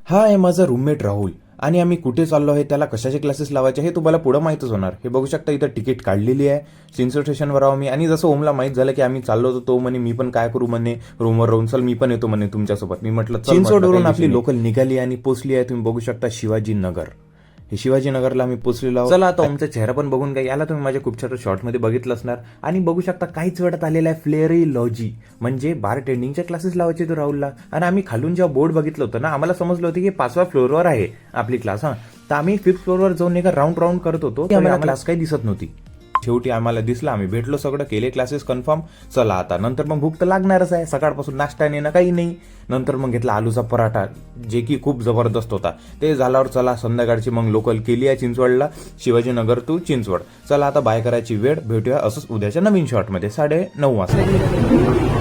हा आहे माझा रूममेट राहुल आणि आम्ही कुठे चाललो आहे, त्याला कशाचे क्लासेस लावायचे हे तुम्हाला पुढे माहीतच होणार. हे बघू शकता, इथं तिकीट काढलेली आहे. चिंचवड स्टेशनवर आहो मी. आणि जसं ओमला माहीत झालं की आम्ही चाललो होतो, तो म्हणे मी पण काय करू म्हणे रूमवर राहून, चल मी पण येतो म्हणे तुमच्यासोबत. मी म्हटलं चिंचवडवरून आपली लोकल निघाली आणि पोचली आहे. तुम्ही बघू शकता शिवाजीनगर. हे शिवाजीनगरला आम्ही पोचलेलो आहोत. चला आता ओमचा चेहरा पण बघून घ्या. याला तुम्ही माझ्या खूप छोट्या शॉर्टमध्ये बघितलं असणार. आणि बघू शकता काहीच वेळात आलेला आहे फ्लेअरिलॉजी, म्हणजे बार टेंडिंगचे क्लासेस लावायचे तो राहुलला. आणि आम्ही खालून जेव्हा बोर्ड बघितलं होतं ना, आम्हाला समजलं होतं की 5व्या फ्लोअरवर आहे आपली क्लास. तर आम्ही 5th फ्लोअरवर जाऊन एका राऊंड करत होतो, आम्हाला क्लास काही दिसत नव्हती. शेवटी आम्हाला दिसला, आम्ही भेटलो, सगळं केले क्लासेस कन्फर्म. चला आता नंतर मग भूक तर लागणारच आहे, सकाळपासून नाश्ता नाही ना काही नाही. नंतर मग घेतला आलूचा पराठा, जे की खूप जबरदस्त होता. ते झाल्यावर चला संध्याकाळची मग लोकल केली आहे चिंचवडला, शिवाजीनगर टू चिंचवड. चला आता बाय करायची वेळ. भेटूया असंच उद्याच्या नवीन शॉर्टमध्ये 9:30 वाजता.